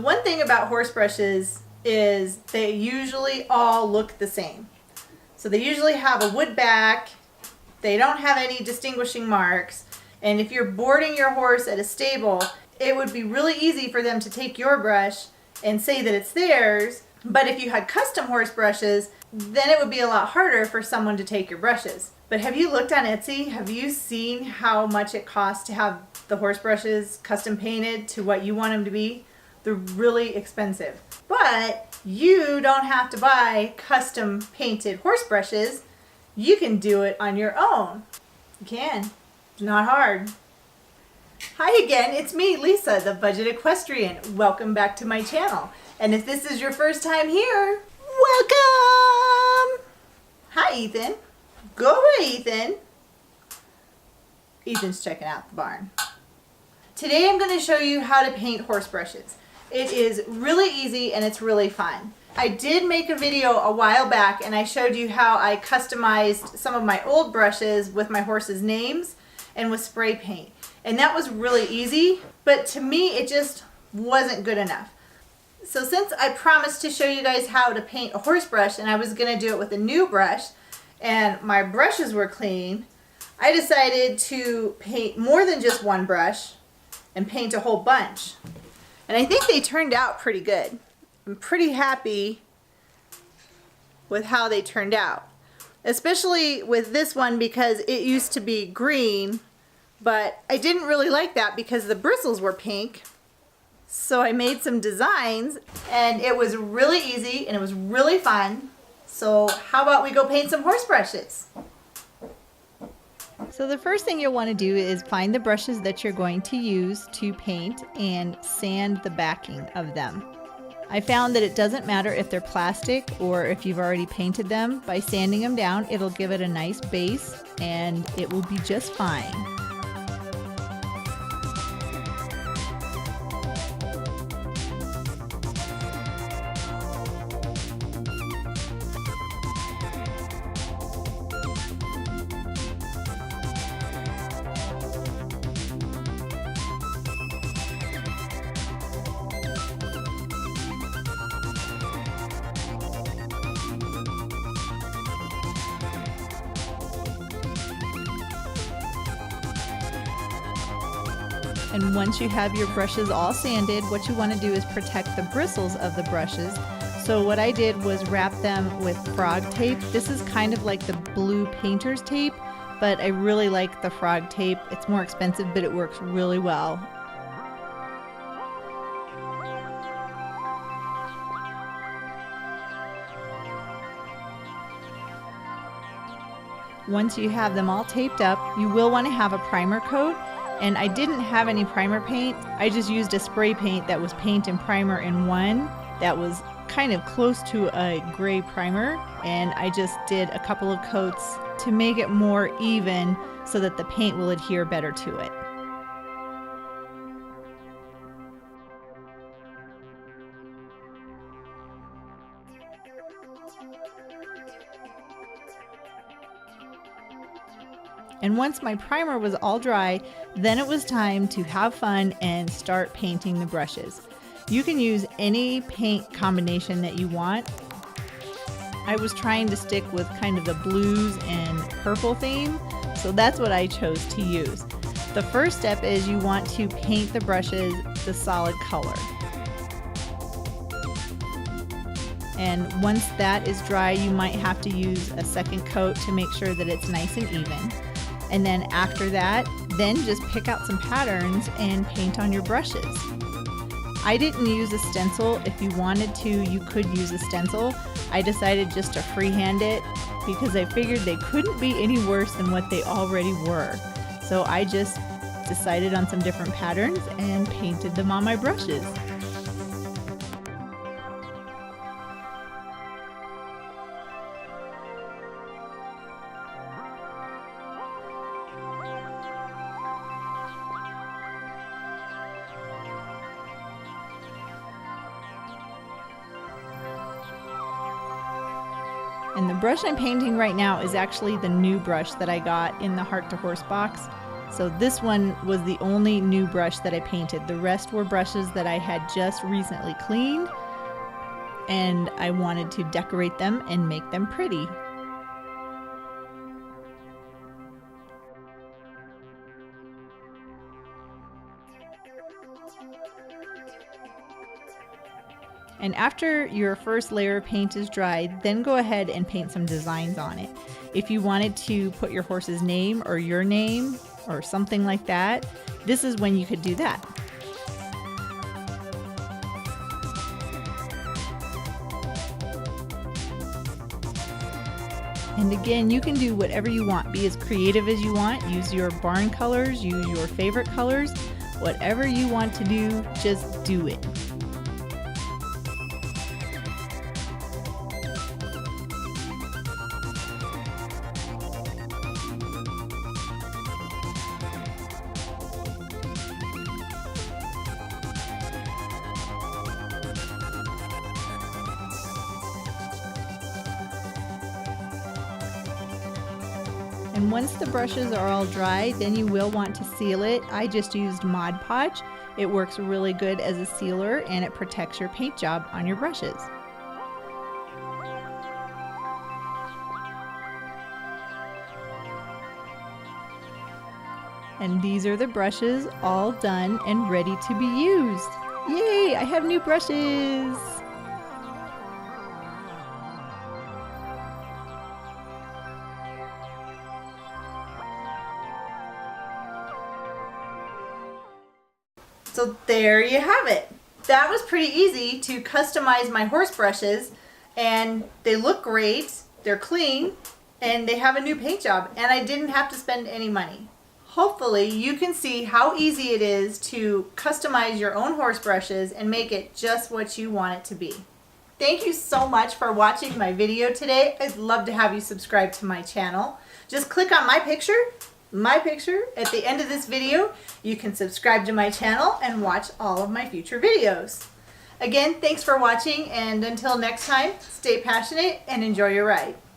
The one thing about horse brushes is they usually all look the same. So they usually have a wood back, they don't have any distinguishing marks, and if you're boarding your horse at a stable, it would be really easy for them to take your brush and say that it's theirs. But if you had custom horse brushes, then it would be a lot harder for someone to take your brushes. But have you looked on Etsy? Have you seen how much it costs to have the horse brushes custom painted to what you want them to be? They're really expensive. But you don't have to buy custom painted horse brushes. You can do it on your own. You can. It's not hard. Hi again, it's me, Lisa, the Budget Equestrian. Welcome back to my channel. And if this is your first time here, welcome! Hi, Ethan. Go away, Ethan. Ethan's checking out the barn. Today I'm going to show you how to paint horse brushes. It is really easy and it's really fun. I did make a video a while back and I showed you how I customized some of my old brushes with my horse's names and with spray paint. And that was really easy, but to me it just wasn't good enough. So since I promised to show you guys how to paint a horse brush and I was going to do it with a new brush and my brushes were clean, I decided to paint more than just one brush and paint a whole bunch. And I think they turned out pretty good. I'm pretty happy with how they turned out. Especially with this one because it used to be green, but I didn't really like that because the bristles were pink. So I made some designs and it was really easy and it was really fun. So how about we go paint some horse brushes? So the first thing you'll want to do is find the brushes that you're going to use to paint and sand the backing of them. I found that it doesn't matter if they're plastic or if you've already painted them. By sanding them down, it'll give it a nice base and it will be just fine. And once you have your brushes all sanded, what you want to do is protect the bristles of the brushes. So what I did was wrap them with frog tape. This is kind of like the blue painter's tape, but I really like the frog tape. It's more expensive, but it works really well. Once you have them all taped up, you will want to have a primer coat. And I didn't have any primer paint. I just used a spray paint that was paint and primer in one that was kind of close to a gray primer. And I just did a couple of coats to make it more even so that the paint will adhere better to it. And once my primer was all dry, then it was time to have fun and start painting the brushes. You can use any paint combination that you want. I was trying to stick with kind of the blues and purple theme, so that's what I chose to use. The first step is you want to paint the brushes the solid color. And once that is dry, you might have to use a second coat to make sure that it's nice and even. And then after that, then just pick out some patterns and paint on your brushes. I didn't use a stencil. If you wanted to, you could use a stencil. I decided just to freehand it because I figured they couldn't be any worse than what they already were. So I just decided on some different patterns and painted them on my brushes. And the brush I'm painting right now is actually the new brush that I got in the Heart to Horse box. So this one was the only new brush that I painted. The rest were brushes that I had just recently cleaned, and I wanted to decorate them and make them pretty. And after your first layer of paint is dried, then go ahead and paint some designs on it. If you wanted to put your horse's name or your name or something like that, this is when you could do that. And again, you can do whatever you want. Be as creative as you want. Use your barn colors, use your favorite colors. Whatever you want to do, just do it. And once the brushes are all dry, then you will want to seal it. I just used Mod Podge. It works really good as a sealer and it protects your paint job on your brushes. And these are the brushes all done and ready to be used. Yay, I have new brushes! So there you have it. That was pretty easy to customize my horse brushes, and they look great, they're clean, and they have a new paint job, and I didn't have to spend any money. Hopefully you can see how easy it is to customize your own horse brushes and make it just what you want it to be. Thank you so much for watching my video today. I'd love to have you subscribe to my channel. Just click on my picture at the end of this video. You can subscribe to my channel and watch all of my future videos. Again, thanks for watching, and until next time, stay passionate and enjoy your ride.